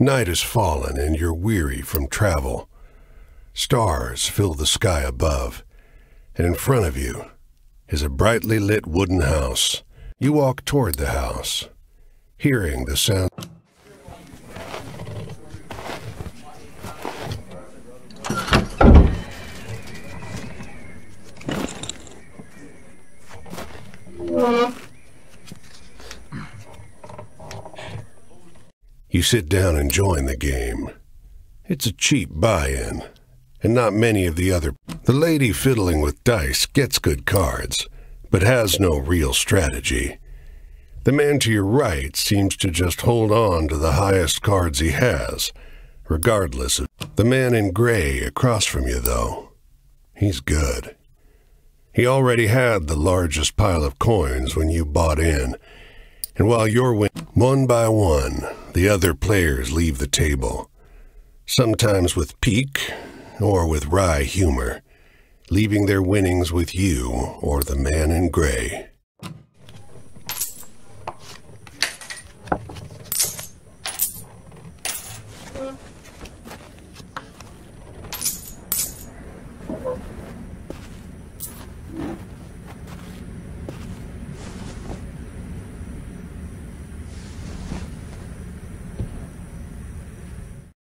Night has fallen and you're weary from travel. Stars fill the sky above, and in front of you is a brightly lit wooden house. You walk toward the house, hearing the sound. You sit down and join the game. It's a cheap buy-in, and not many of the other. The lady fiddling with dice gets good cards, but has no real strategy. The man to your right seems to just hold on to the highest cards he has, regardless of. The man in gray across from you, though, he's good. He already had the largest pile of coins when you bought in, and while you're winning, one by one, the other players leave the table, sometimes with pique or with wry humor, leaving their winnings with you or the man in gray.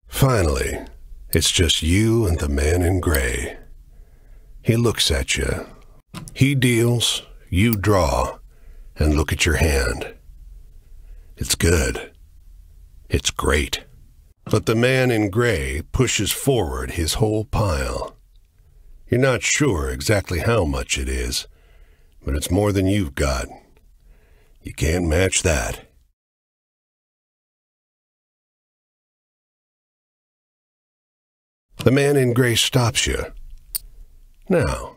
Finally, it's just you and the man in gray. He looks at you. He deals, you draw, and look at your hand. It's good. It's great. But the man in gray pushes forward his whole pile. You're not sure exactly how much it is, but it's more than you've got. You can't match that. The man in gray stops you. Now,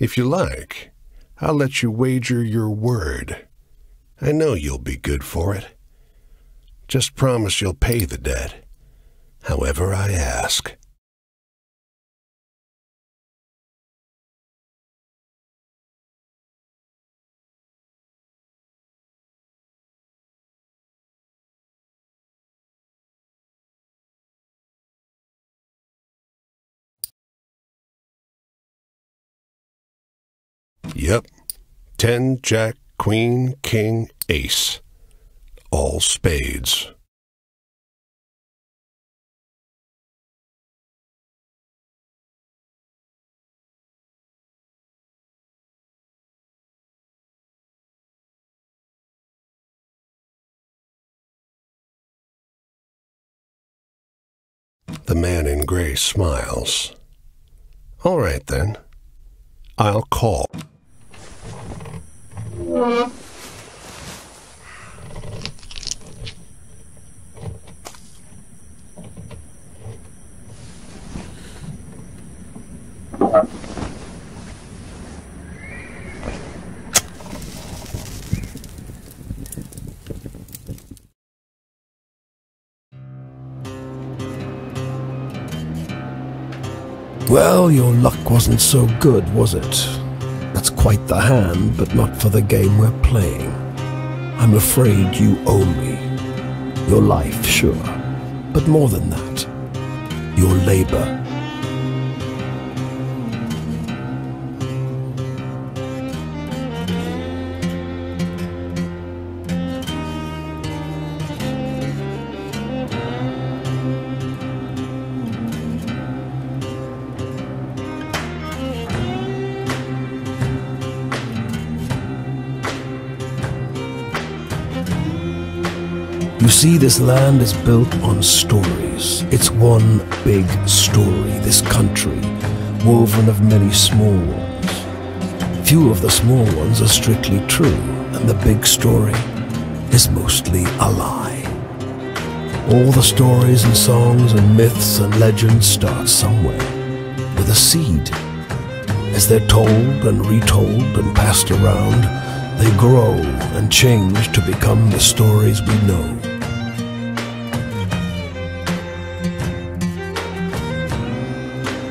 if you like, I'll let you wager your word. I know you'll be good for it. Just promise you'll pay the debt, however I ask. Yep. 10, Jack, Queen, King, Ace. All spades. The man in gray smiles. All right, then. I'll call. Well, your luck wasn't so good, was it? That's quite the hand, but not for the game we're playing. I'm afraid you owe me. Your life, sure, but more than that, your labor. You see, this land is built on stories. It's one big story, this country, woven of many small ones. Few of the small ones are strictly true, and the big story is mostly a lie. All the stories and songs and myths and legends start somewhere, with a seed. As they're told and retold and passed around, they grow and change to become the stories we know.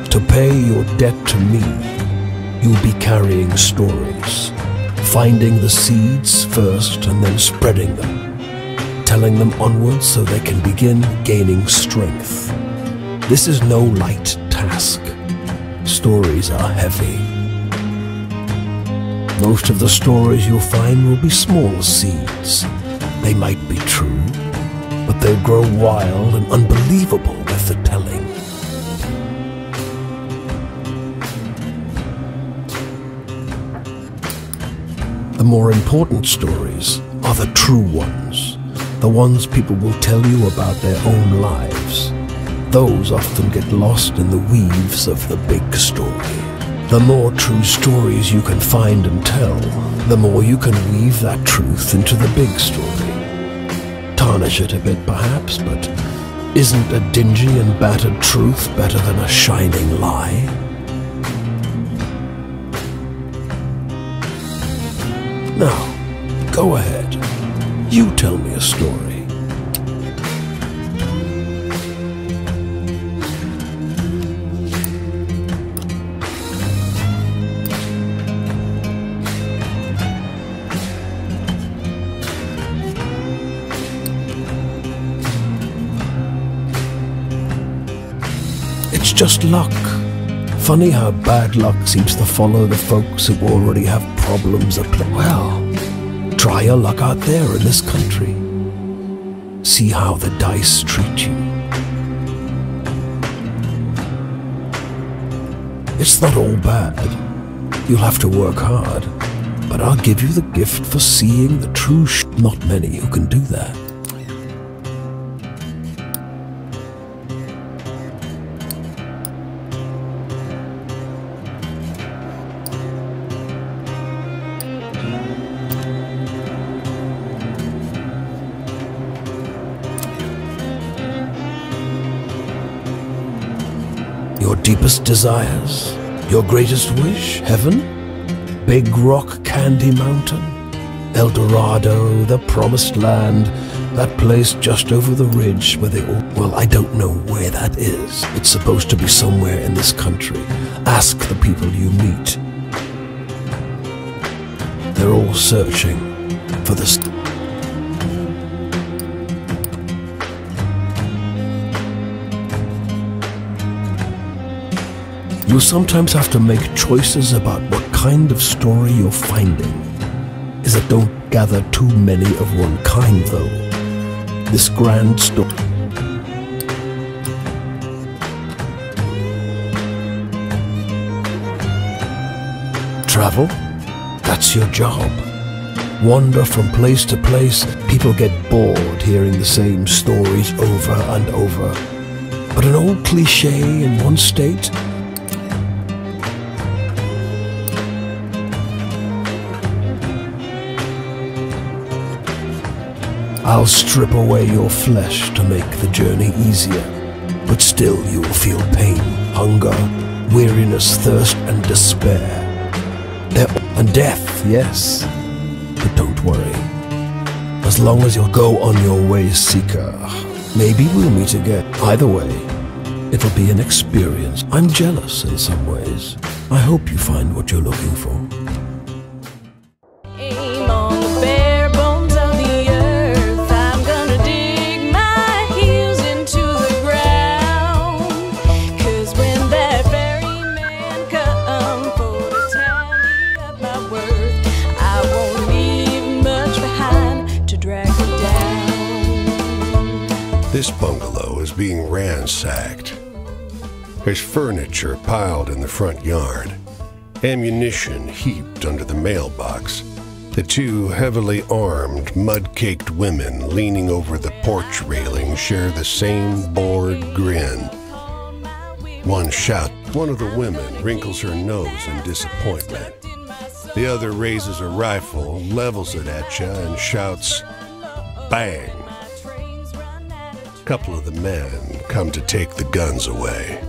To pay your debt to me, you'll be carrying stories, finding the seeds first and then spreading them, propelling them onwards so they can begin gaining strength. This is no light task. Stories are heavy. Most of the stories you'll find will be small seeds. They might be true, but they'll grow wild and unbelievable with the telling. The more important stories are the true ones, the ones people will tell you about their own lives. Those often get lost in the weaves of the big story. The more true stories you can find and tell, the more you can weave that truth into the big story. Tarnish it a bit perhaps, but isn't a dingy and battered truth better than a shining lie? Now, go ahead. You tell me a story. It's just luck. Funny how bad luck seems to follow the folks who already have problems at play. Well, try your luck out there in this country. See how the dice treat you. It's not all bad. You'll have to work hard. But I'll give you the gift for seeing the true Not many who can do that. Your deepest desires, your greatest wish, heaven, Big Rock Candy Mountain, El Dorado, the promised land, that place just over the ridge where they all... Well, I don't know where that is. It's supposed to be somewhere in this country. Ask the people you meet. They're all searching for this. You sometimes have to make choices about what kind of story you're finding. Is it don't gather too many of one kind, though. This grand story. Travel? That's your job. Wander from place to place. People get bored hearing the same stories over and over. But an old cliché in one state. I'll strip away your flesh to make the journey easier, but still you will feel pain, hunger, weariness, thirst, and despair. And death, yes, but don't worry. As long as you'll go on your way, seeker, maybe we'll meet again. Either way, it'll be an experience. I'm jealous in some ways. I hope you find what you're looking for. This bungalow is being ransacked. There's furniture piled in the front yard, ammunition heaped under the mailbox. The two heavily armed, mud-caked women leaning over the porch railing share the same bored grin. One shouts. One of the women wrinkles her nose in disappointment. The other raises a rifle, levels it at you, and shouts, "Bang!" A couple of the men come to take the guns away.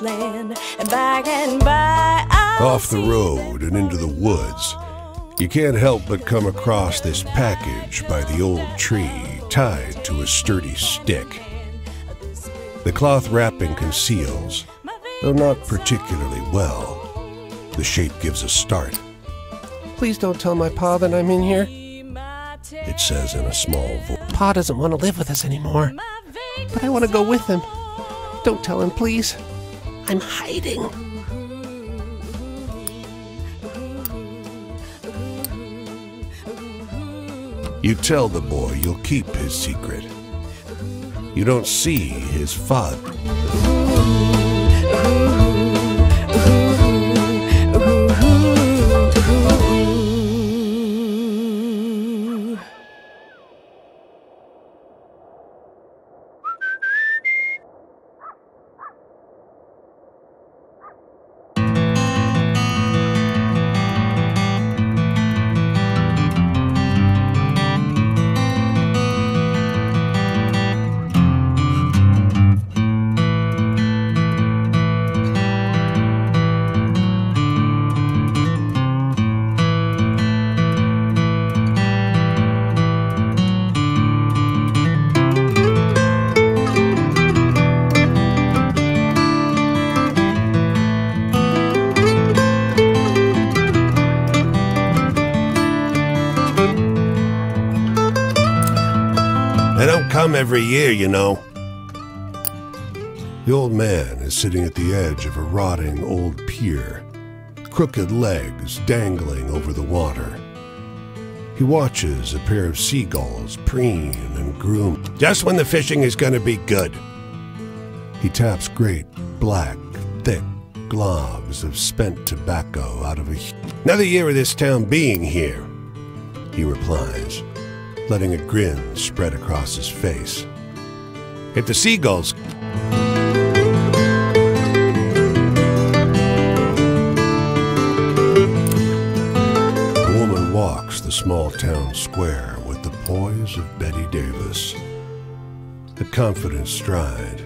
wasteland, and by. Off the road and into the woods, you can't help but come across this package by the old tree tied to a sturdy stick. The cloth wrapping conceals, though not particularly well. The shape gives a start. Please don't tell my pa that I'm in here. It says in a small voice. Pa doesn't want to live with us anymore, but I want to go with him. Don't tell him, please. I'm hiding. You tell the boy you'll keep his secret. You don't see his father. They don't come every year, you know. The old man is sitting at the edge of a rotting old pier, crooked legs dangling over the water. He watches a pair of seagulls preen and groom, just when the fishing is going to be good. He taps great, black, thick globs of spent tobacco out of another year of this town being here, he replies, letting a grin spread across his face. If the seagulls... The woman walks the small town square with the poise of Betty Davis. A confident stride,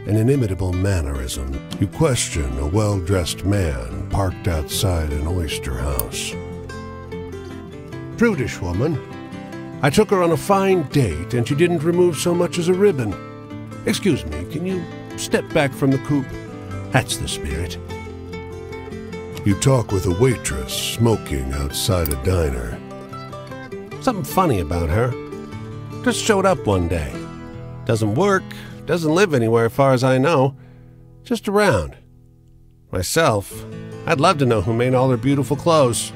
an inimitable mannerism. You question a well-dressed man parked outside an oyster house. Prudish woman. I took her on a fine date, and she didn't remove so much as a ribbon. Excuse me, can you step back from the coupe? That's the spirit. You talk with a waitress smoking outside a diner. Something funny about her. Just showed up one day. Doesn't work, doesn't live anywhere as far as I know. Just around. Myself, I'd love to know who made all her beautiful clothes.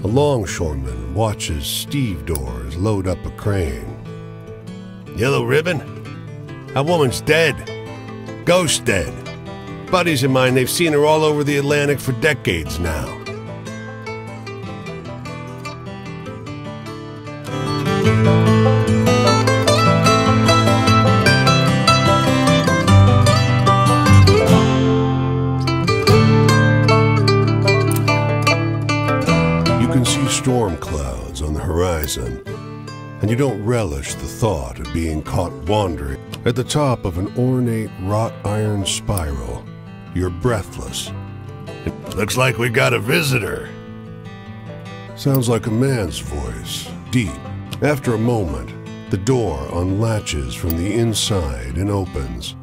A longshoreman watches stevedores load up a crane. Yellow ribbon? That woman's dead. Ghost dead. Buddies of mine, they've seen her all over the Atlantic for decades now. Storm clouds on the horizon, and you don't relish the thought of being caught wandering at the top of an ornate wrought iron spiral. You're breathless. It looks like we got a visitor. Sounds like a man's voice, deep. After a moment, the door unlatches from the inside and opens.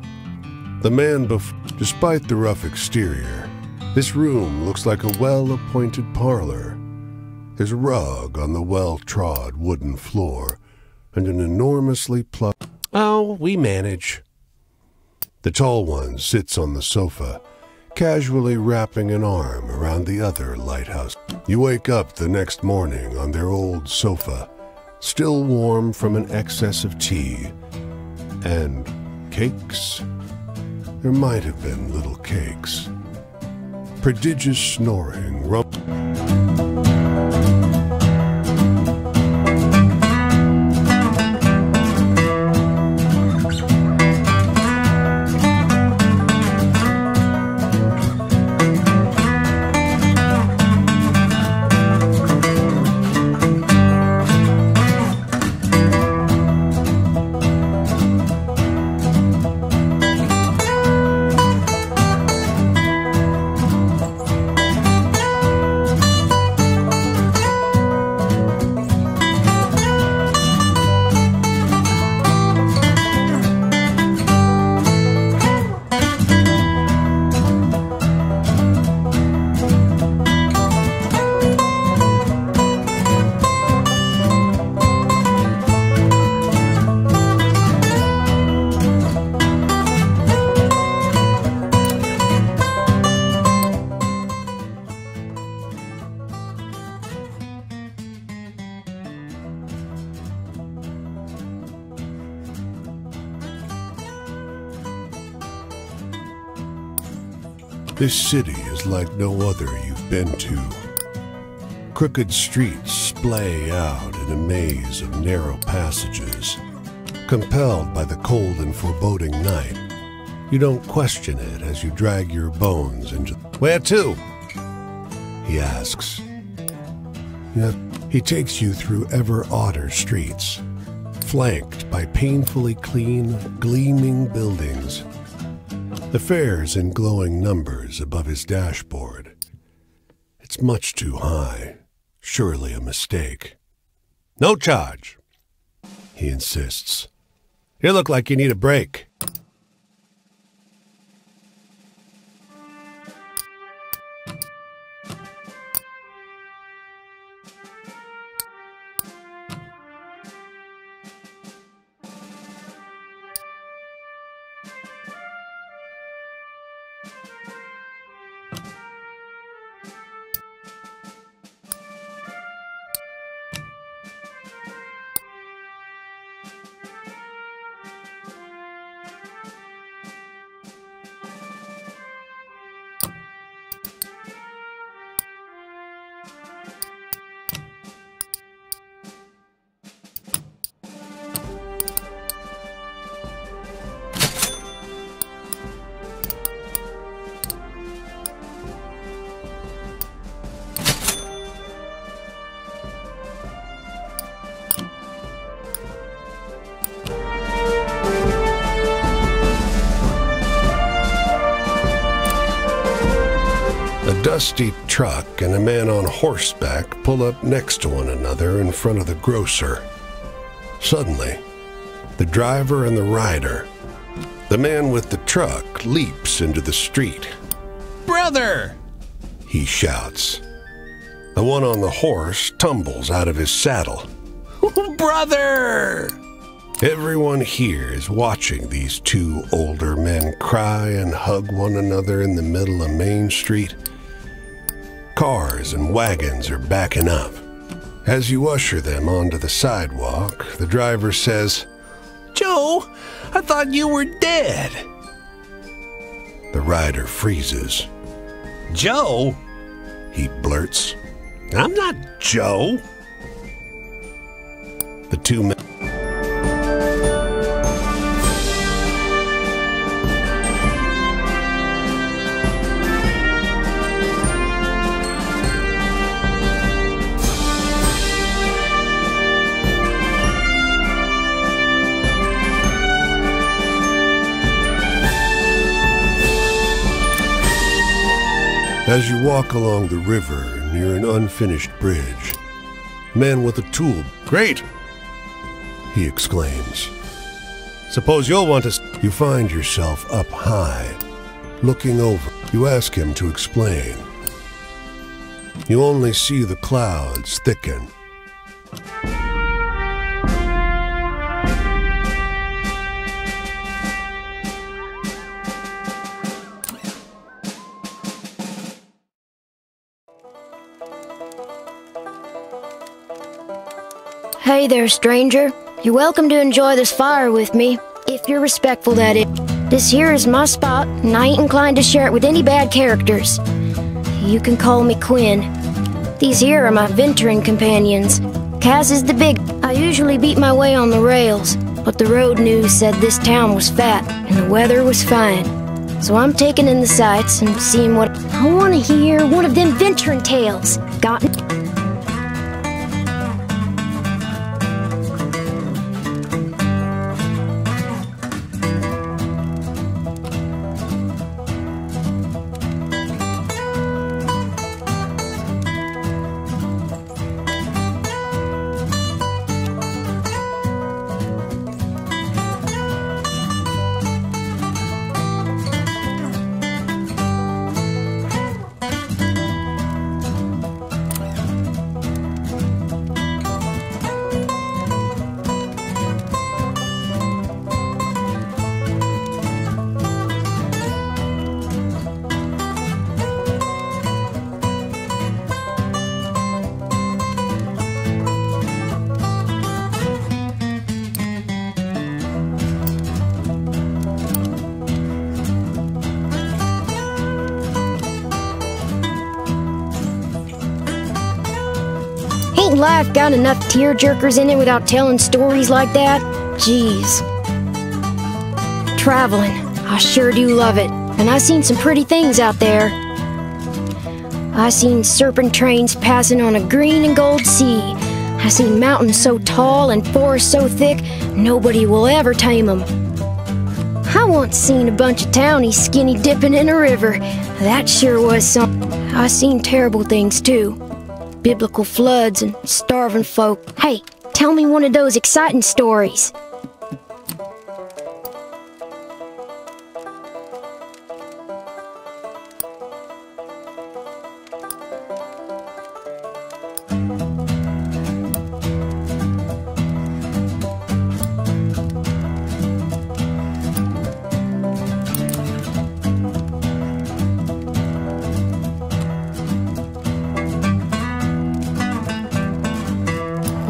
The man despite the rough exterior, this room looks like a well-appointed parlor. There's a rug on the well-trod wooden floor, and an enormously plush... Oh, we manage. The tall one sits on the sofa, casually wrapping an arm around the other lighthouse. You wake up the next morning on their old sofa, still warm from an excess of tea. And cakes? There might have been little cakes. Prodigious snoring, This city is like no other you've been to. Crooked streets splay out in a maze of narrow passages. Compelled by the cold and foreboding night, you don't question it as you drag your bones into... Where to? He asks. Yet he takes you through ever odder streets, flanked by painfully clean, gleaming buildings. The fares in glowing numbers above his dashboard. It's much too high. Surely a mistake. No charge, he insists. You look like you need a break. A dusty truck and a man on horseback pull up next to one another in front of the grocer. Suddenly, the driver and the rider, the man with the truck, leaps into the street. Brother! He shouts. The one on the horse tumbles out of his saddle. Brother! Everyone here is watching these two older men cry and hug one another in the middle of Main Street. Cars and wagons are backing up. As you usher them onto the sidewalk, the driver says, Joe, I thought you were dead. The rider freezes. Joe? He blurts. I'm not Joe. The two men... As you walk along the river near an unfinished bridge, man with a tool. Great! He exclaims. Suppose you'll want to... You find yourself up high, looking over. You ask him to explain. You only see the clouds thicken. Hey there, stranger. You're welcome to enjoy this fire with me, if you're respectful, that is. This here is my spot, and I ain't inclined to share it with any bad characters. You can call me Quinn. These here are my venturing companions. Kaz is the big. I usually beat my way on the rails, but the road news said this town was fat, and the weather was fine. So I'm taking in the sights and seeing what... I want to hear one of them venturing tales. Got it? life got enough tearjerkers in it without telling stories like that? Jeez. Traveling, I sure do love it. And I seen some pretty things out there. I seen serpent trains passing on a green and gold sea. I seen mountains so tall and forests so thick, nobody will ever tame them. I once seen a bunch of townies skinny dipping in a river. That sure was something. I seen terrible things too. Biblical floods and starving folk. Hey, tell me one of those exciting stories.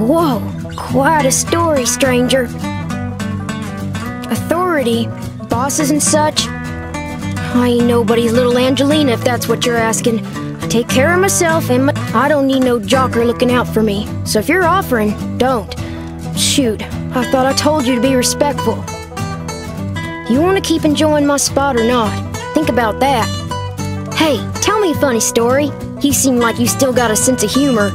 Whoa, quite a story, stranger. Authority, bosses and such. I ain't nobody's little Angelina if that's what you're asking. I take care of myself and I don't need no jocker looking out for me. So if you're offering, don't. Shoot, I thought I told you to be respectful. You want to keep enjoying my spot or not? Think about that. Hey, tell me a funny story. You seem like you still got a sense of humor.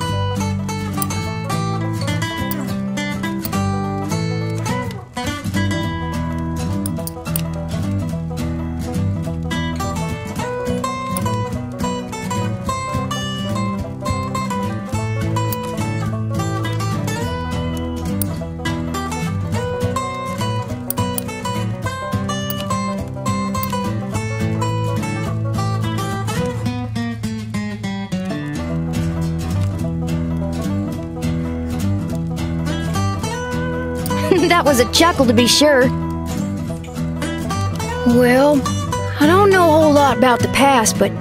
That was a chuckle to be sure. Well, I don't know a whole lot about the past, but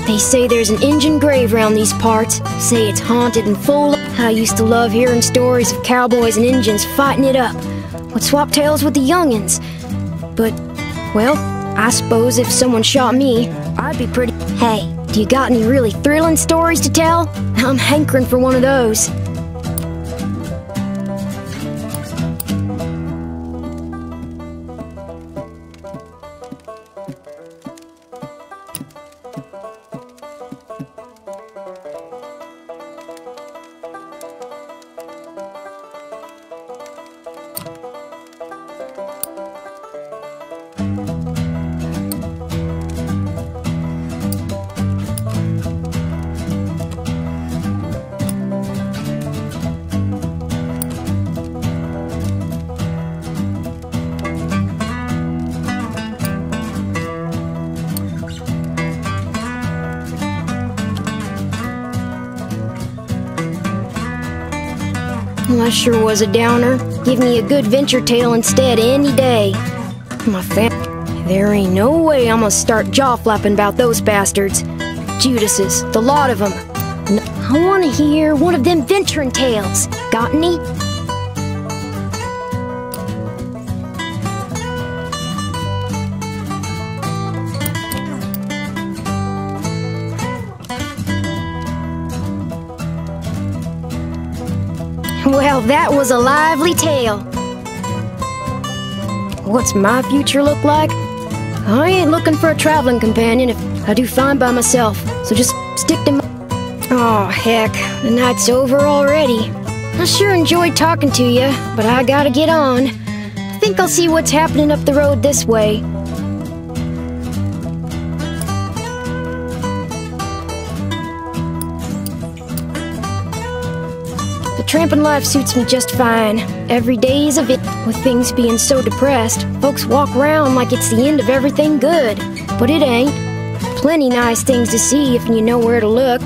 they say there's an Injun grave around these parts. Say it's haunted and full. I used to love hearing stories of cowboys and Injuns fighting it up. Would swap tales with the youngins. But, well, I suppose if someone shot me, I'd be pretty... Hey, do you got any really thrilling stories to tell? I'm hankering for one of those. Well, that sure was a downer. Give me a good venture tale instead any day. My there ain't no way I'm gonna start jaw-flapping about those bastards. Judases, the lot of them. I want to hear one of them venturing tales. Got any? Well, that was a lively tale. What's my future look like? I ain't looking for a traveling companion if I do fine by myself, so just stick to my... Oh, heck, the night's over already. I sure enjoyed talking to you, but I gotta get on. I think I'll see what's happening up the road this way. Tramping life suits me just fine. Every day is a bit. With things being so depressed, folks walk around like it's the end of everything good. But it ain't. Plenty nice things to see if you know where to look.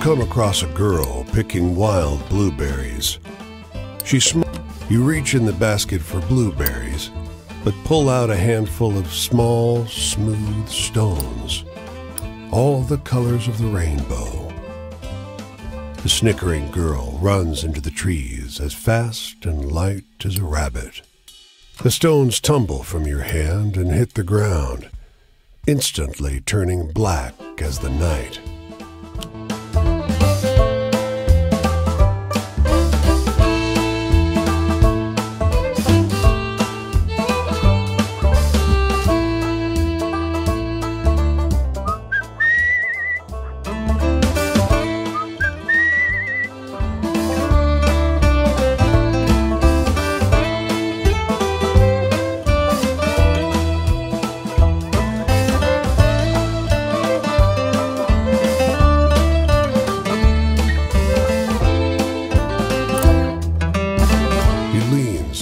come across a girl picking wild blueberries. You reach in the basket for blueberries, but pull out a handful of small, smooth stones, all the colors of the rainbow. The snickering girl runs into the trees as fast and light as a rabbit. The stones tumble from your hand and hit the ground, instantly turning black as the night.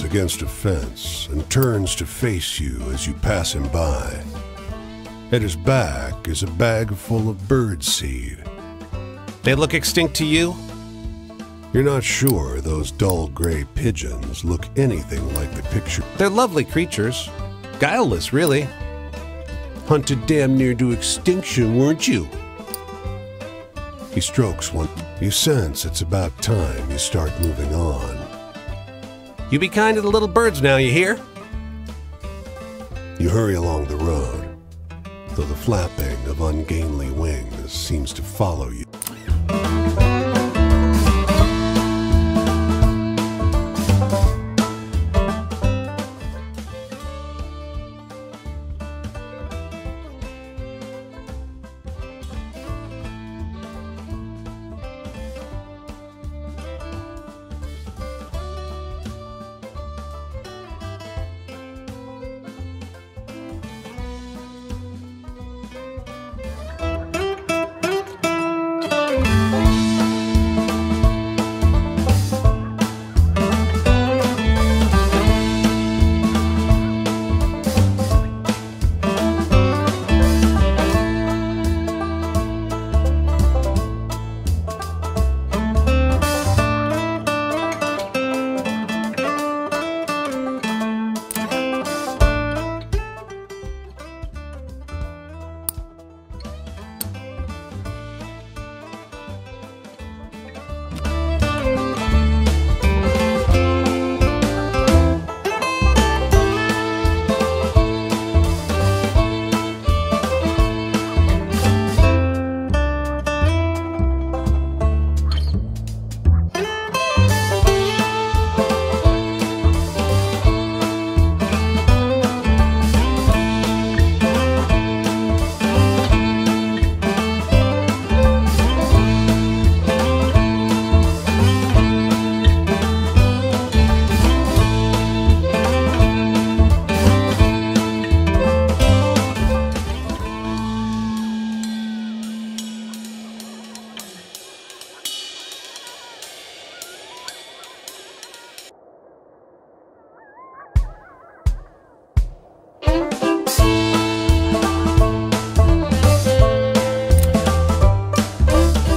Against a fence and turns to face you as you pass him by. At his back is a bag full of birdseed. They look extinct to you? You're not sure those dull gray pigeons look anything like the picture. They're lovely creatures. Guileless, really. Hunted damn near to extinction, weren't you? He strokes one. You sense it's about time you start moving on. You be kind to the little birds now, you hear? You hurry along the road, though the flapping of ungainly wings seems to follow you.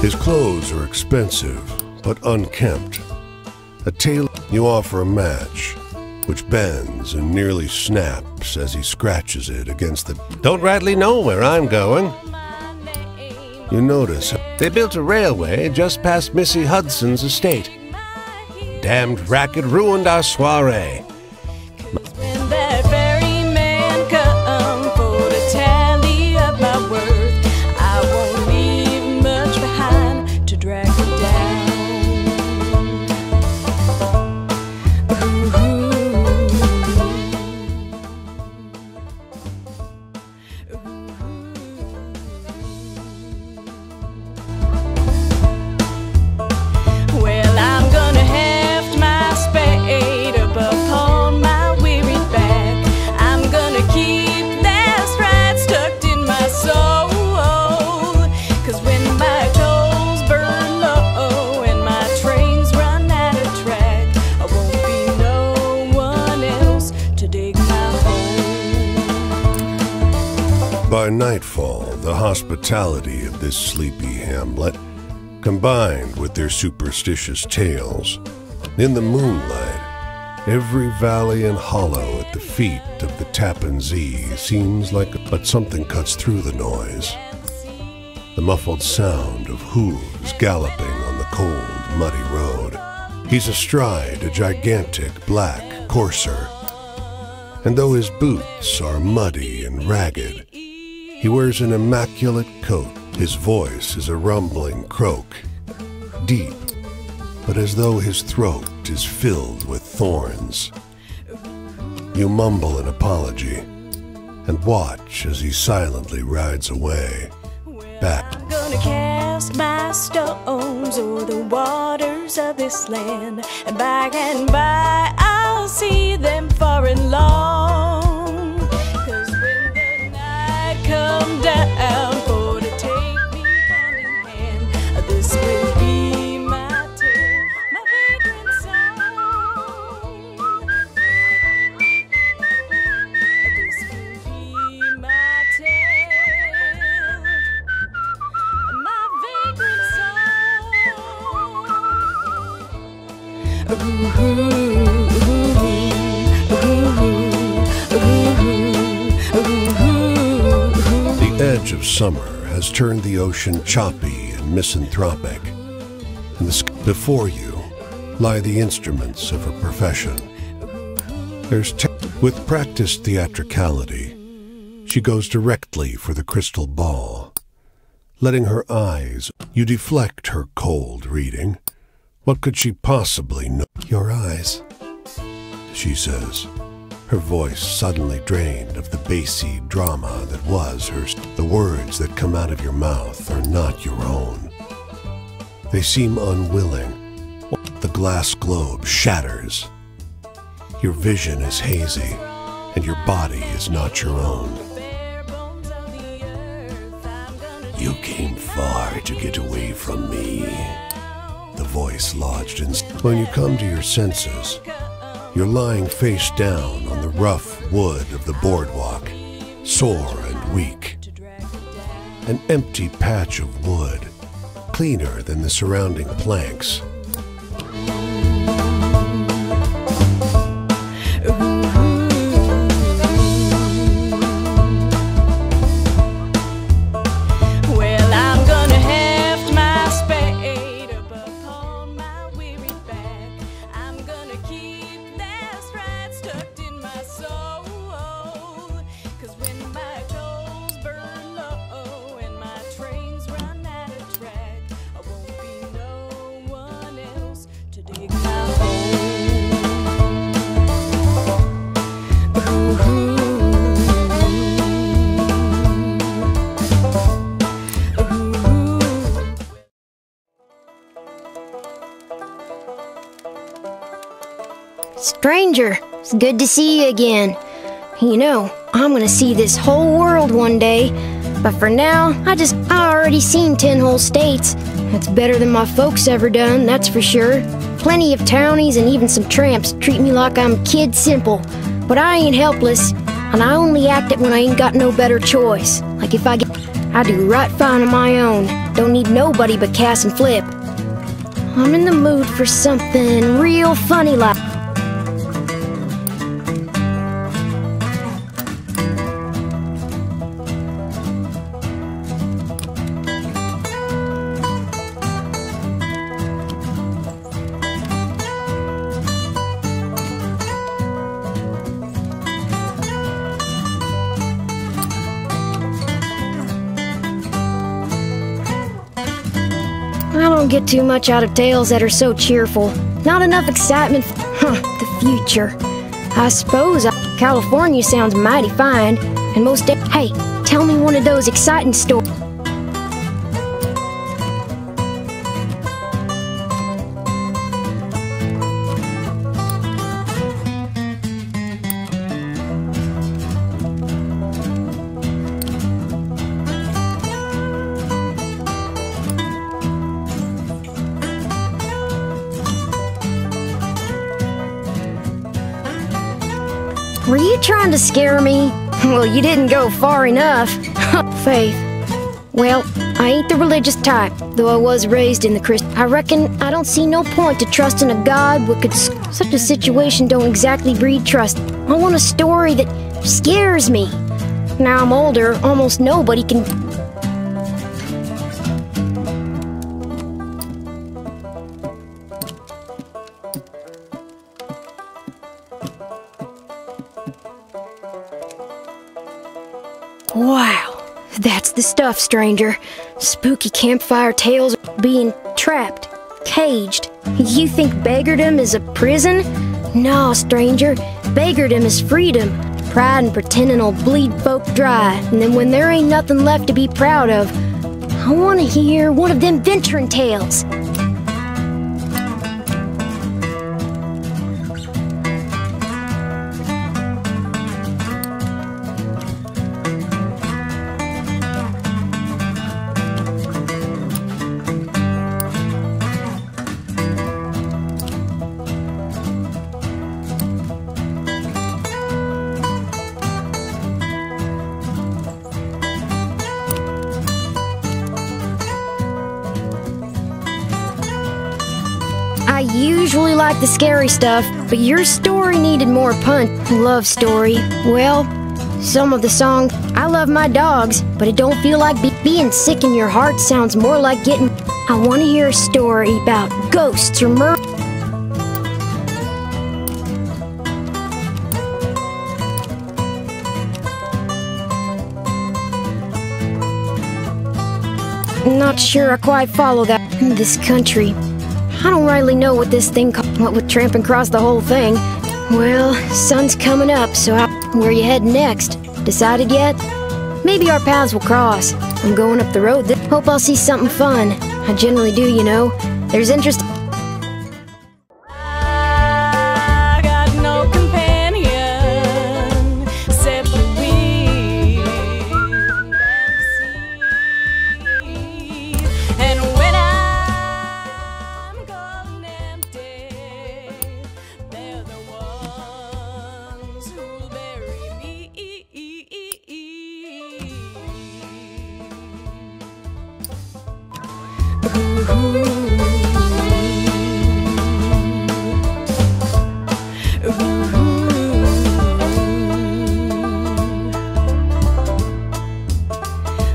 His clothes are expensive, but unkempt. A tailor, you offer a match, which bends and nearly snaps as he scratches it against the... Don't rightly know where I'm going. You notice They built a railway just past Missy Hudson's estate. Damned racket ruined our soiree. When that very man come for to tally up my worth, I won't leave much behind to drag it down. Well, I'm gonna heft my spade up upon my weary back. I'm gonna keep that stride tucked in my soul. 'Cause when my toes burn low and my trains run out of track, I won't be no one else to dig my hole. by nightfall, the hospitality of this sleepy hamlet combined with their superstitious tales. In the moonlight, every valley and hollow at the feet of the Tappan Zee seems but something cuts through the noise. The muffled sound of hooves galloping on the cold, muddy road. He's astride a gigantic black courser, and though his boots are muddy and ragged, he wears an immaculate coat. His voice is a rumbling croak, deep, but as though his throat is filled with thorns. You mumble an apology and watch as he silently rides away. Back. I'm gonna cast my stones o'er the waters of this land, and by I'll see them far and long. 'Cause when the night come down for to take me hand in hand, this will be my tale, my vagrant song. This will be my tale, my vagrant The edge of summer has turned the ocean choppy and misanthropic, and before you lie the instruments of her profession. With practiced theatricality, she goes directly for the crystal ball. Letting her eyes, you deflect her cold reading. What could she possibly know? Your eyes, She says, her voice suddenly drained of the bassy drama that was hers. The words that come out of your mouth are not your own. They seem unwilling. The glass globe shatters. Your vision is hazy, and your body is not your own. You came far to get away from me. The voice lodged in. When you come to your senses, you're lying face down on the rough wood of the boardwalk, sore and weak. An empty patch of wood, cleaner than the surrounding planks. Stranger, it's good to see you again. You know, I'm gonna see this whole world one day, but for now, I already seen 10 whole states. That's better than my folks ever done, that's for sure. Plenty of townies and even some tramps treat me like I'm kid simple, but I ain't helpless, and I only act it when I ain't got no better choice. Like if I do right fine on my own, don't need nobody but Cass and Flip. I'm in the mood for something real funny like. I don't get too much out of tales that are so cheerful. Not enough excitement. The future. I suppose California sounds mighty fine, and most. Hey, tell me one of those exciting stories. Were you trying to scare me? Well, you didn't go far enough. Faith. Well, I ain't the religious type, though I was raised in the I reckon I don't see no point to trusting a God what could such a situation don't exactly breed trust. I want a story that scares me. Now I'm older, almost nobody can... Wow, that's the stuff, stranger. Spooky campfire tales of being trapped, caged. You think beggardom is a prison? No, stranger. Beggardom is freedom. Pride and pretending'll bleed folk dry. And then when there ain't nothing left to be proud of, I want to hear one of them venturing tales. I usually like the scary stuff, but your story needed more punch. Love story. Well, some of the songs. I love my dogs, but it don't feel like being sick in your heart sounds more like getting... I want to hear a story about ghosts or murder. Not sure I quite follow that. This country. I don't rightly know what this thing called, what with tramping across the whole thing. Well, sun's coming up, so where you heading next? Decided yet? Maybe our paths will cross. I'm going up the road. Hope I'll see something fun. I generally do, you know. There's interest. I got no companion except the wind and the sea. And when I'm gone empty, they're the ones who'll bury me.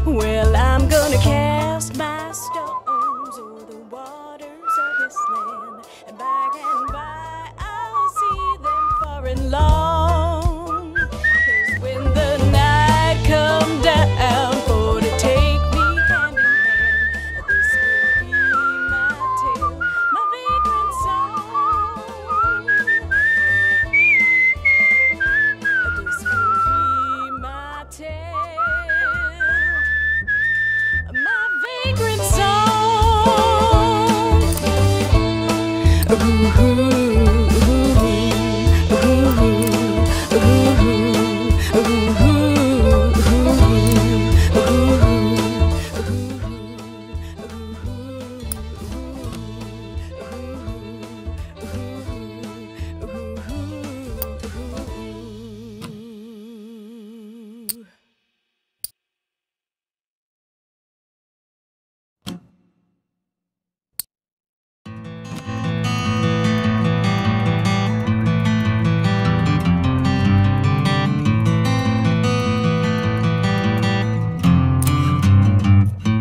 Well, I'm gonna cast my stones over the waters of this land, and by and by I'll see them far and long. 'Cause when the night come down for to take me hand in hand, this will be my tale, my vagrant song. This will be my tale, my vagrant song.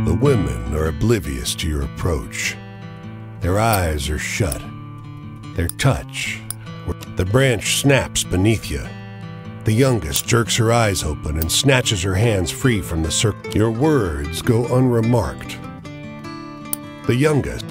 The women are oblivious to your approach. Their eyes are shut. Their touch. The branch snaps beneath you. The youngest jerks her eyes open and snatches her hands free from the circle. Your words go unremarked. The youngest.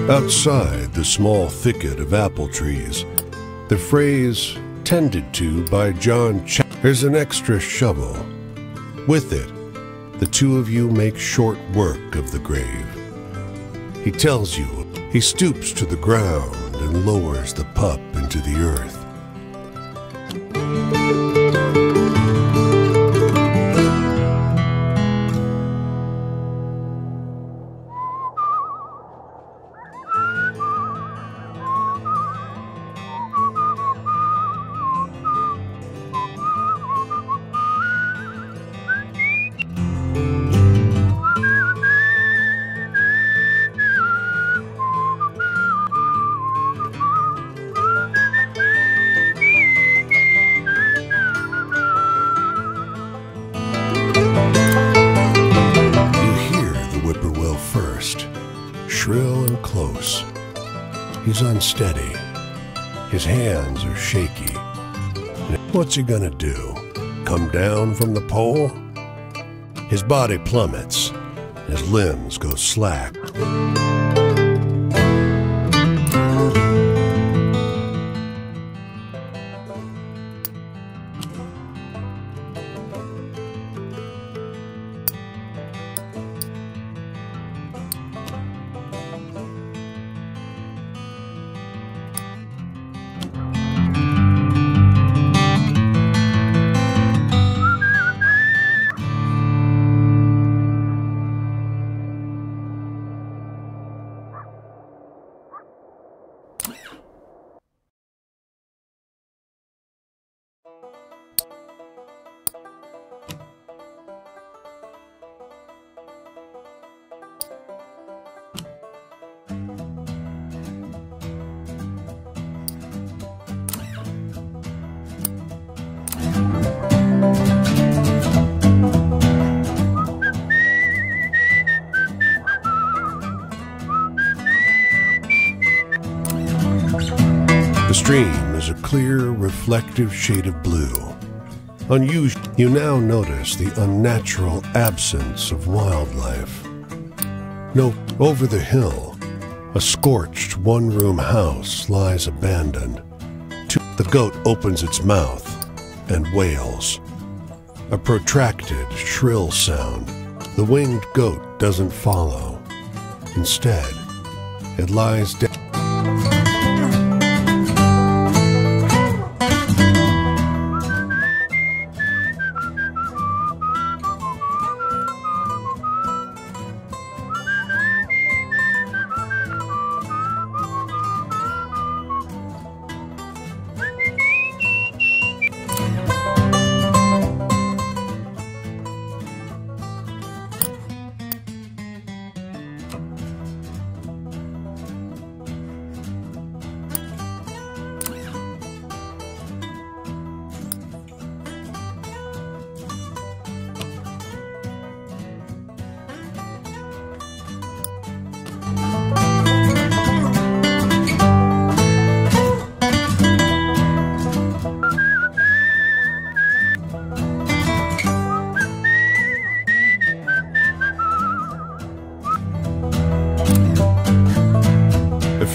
Outside the small thicket of apple trees, the phrase "tended to by John Ch." There's an extra shovel. With it, the two of you make short work of the grave. He tells you. He stoops to the ground and lowers the pup into the earth. Shrill and close. He's unsteady. His hands are shaky. What's he gonna do? Come down from the pole? His body plummets. His limbs go slack. The stream is a clear, reflective shade of blue. Unusual. You now notice the unnatural absence of wildlife. No, over the hill, a scorched one-room house lies abandoned. The goat opens its mouth and wails. A protracted, shrill sound. The winged goat doesn't follow. Instead, it lies down.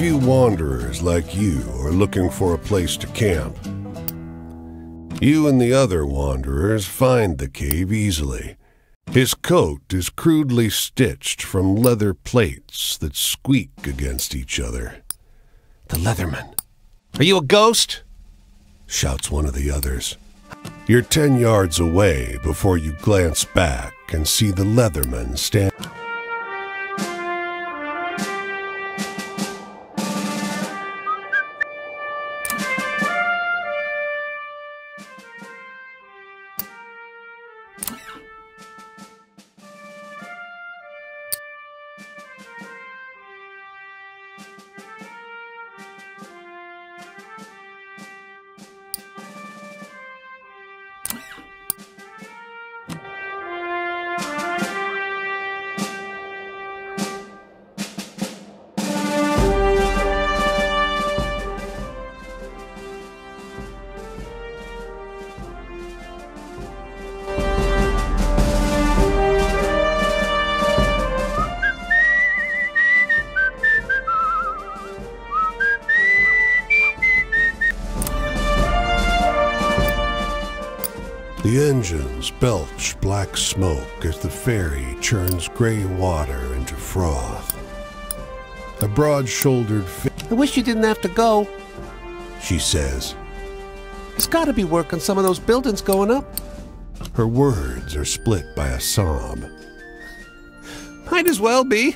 Few wanderers like you are looking for a place to camp. You and the other wanderers find the cave easily. His coat is crudely stitched from leather plates that squeak against each other. The Leatherman. Are you a ghost? Shouts one of the others. You're 10 yards away before you glance back and see the Leatherman stand. The engines belch black smoke as the ferry churns gray water into froth. A broad-shouldered I wish you didn't have to go. she says. There's got to be work on some of those buildings going up. Her words are split by a sob. Might as well be.